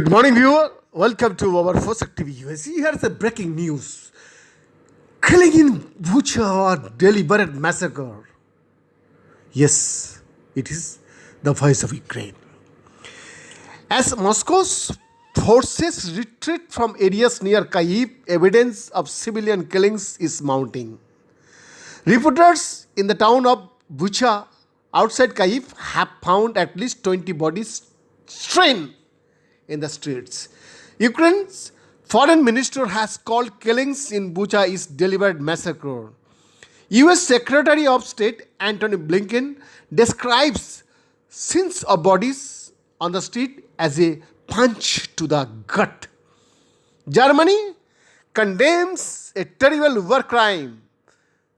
Good morning, viewer. Welcome to our Fosak TV USA. Here's the breaking news. Killing in Bucha or deliberate massacre. Yes, it is the voice of Ukraine. As Moscow's forces retreat from areas near Kyiv, evidence of civilian killings is mounting. Reporters in the town of Bucha outside Kyiv have found at least 20 bodies strewn in the streets. Ukraine's foreign minister has called killings in Bucha is deliberate massacre. US Secretary of State Antony Blinken describes scenes of bodies on the street as a punch to the gut. Germany condemns a terrible war crime.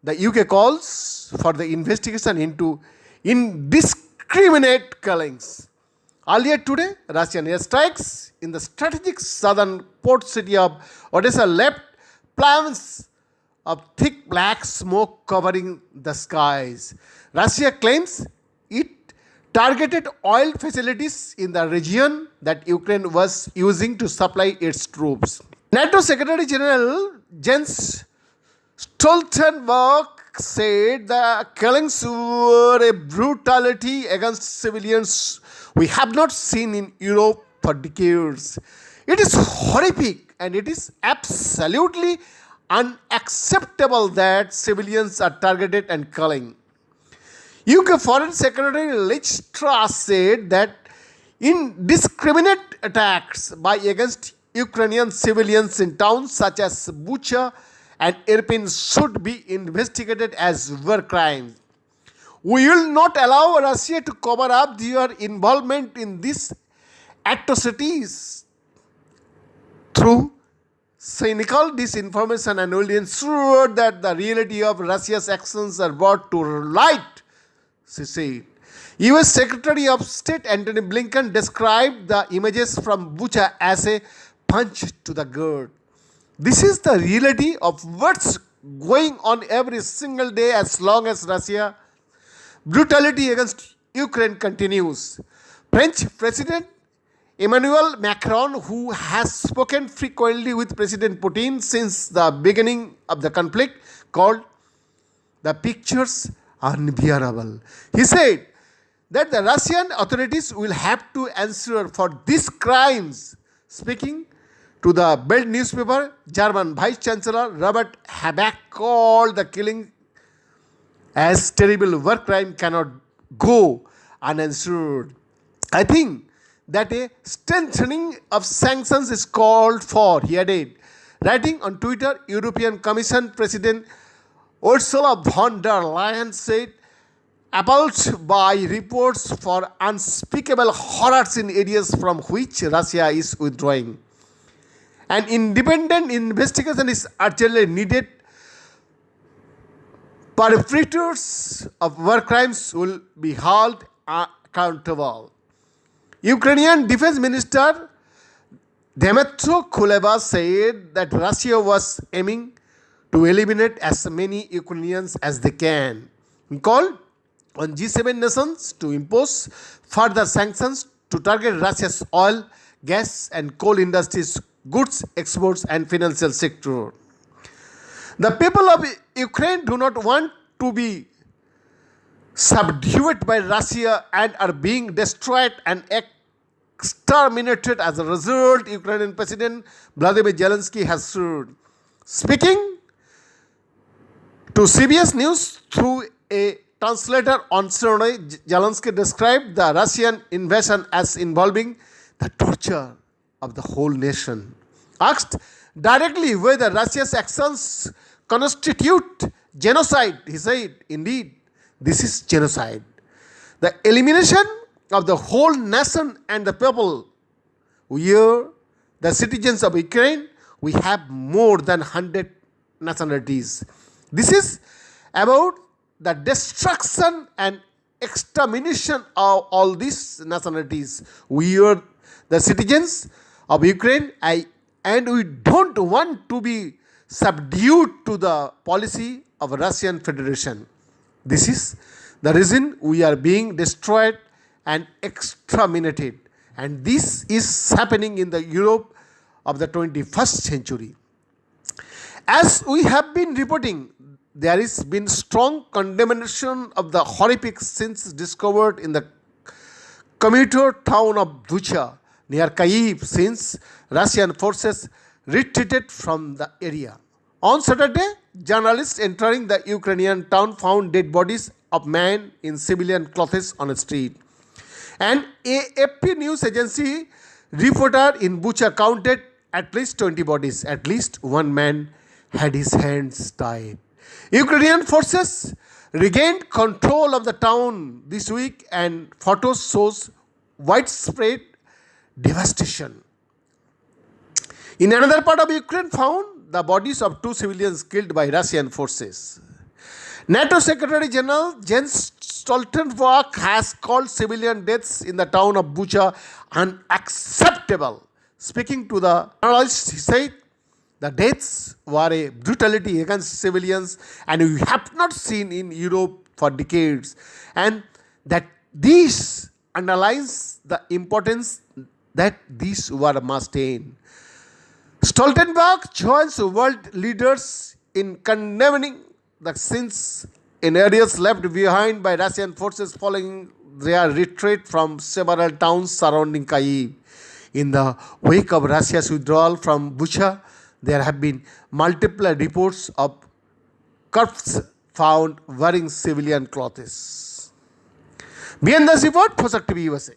The UK calls for the investigation into indiscriminate killings. Earlier today, Russian airstrikes in the strategic southern port city of Odessa left plumes of thick black smoke covering the skies. Russia claims it targeted oil facilities in the region that Ukraine was using to supply its troops. NATO Secretary General Jens Stoltenberg said the killings were a brutality against civilians we have not seen in Europe for decades. It is horrific and it is absolutely unacceptable that civilians are targeted and killing. UK Foreign Secretary Liz Truss said that indiscriminate attacks against Ukrainian civilians in towns such as Bucha and Irpin should be investigated as war crimes. We will not allow Russia to cover up their involvement in these atrocities through cynical disinformation and will ensure that the reality of Russia's actions are brought to light, she said. US Secretary of State Antony Blinken described the images from Bucha as a punch to the gut. This is the reality of what's going on every single day as long as Russia brutality against Ukraine continues. French President Emmanuel Macron, who has spoken frequently with President Putin since the beginning of the conflict, called the pictures unbearable. He said that the Russian authorities will have to answer for these crimes. Speaking to the Bild newspaper, German Vice Chancellor Robert Habeck called the killing as terrible war crime cannot go unanswered. I think that a strengthening of sanctions is called for, he added. Writing on Twitter, European Commission President Ursula von der Leyen said, appalled by reports for unspeakable horrors in areas from which Russia is withdrawing. An independent investigation is urgently needed. Perpetrators of war crimes will be held accountable. Ukrainian Defense Minister Dmytro Kuleba said that Russia was aiming to eliminate as many Ukrainians as they can. He called on G7 nations to impose further sanctions to target Russia's oil, gas and coal industries, goods exports and financial sector. The people of Ukraine do not want to be subdued by Russia and are being destroyed and exterminated as a result, Ukrainian President Vladimir Zelensky has said. Speaking to CBS News through a translator on Saturday, Zelensky described the Russian invasion as involving the torture of the whole nation. Asked directly whether Russia's actions constitute genocide, he said, indeed, this is genocide. The elimination of the whole nation and the people. We are the citizens of Ukraine. We have more than 100 nationalities. This is about the destruction and extermination of all these nationalities. We are the citizens of Ukraine and we don't want to be subdued to the policy of Russian Federation. This is the reason we are being destroyed and exterminated. And this is happening in the Europe of the 21st century. As we have been reporting, there has been strong condemnation of the horrific scenes discovered in the commuter town of Bucha near Kyiv since Russian forces retreated from the area. On Saturday, journalists entering the Ukrainian town found dead bodies of men in civilian clothes on a street. An AFP news agency reporter in Bucha counted at least 20 bodies. At least one man had his hands tied. Ukrainian forces regained control of the town this week and photos shows widespread devastation. In another part of Ukraine found the bodies of two civilians killed by Russian forces. NATO Secretary General Jens Stoltenberg has called civilian deaths in the town of Bucha unacceptable. Speaking to the journalists, he said, the deaths were a brutality against civilians and we have not seen in Europe for decades, and that this underlines the importance that these war must end. Stoltenberg joins world leaders in condemning the sins in areas left behind by Russian forces following their retreat from several towns surrounding Kyiv. In the wake of Russia's withdrawal from Bucha, there have been multiple reports of corpses found wearing civilian clothes. Beyond this report, for TV USA.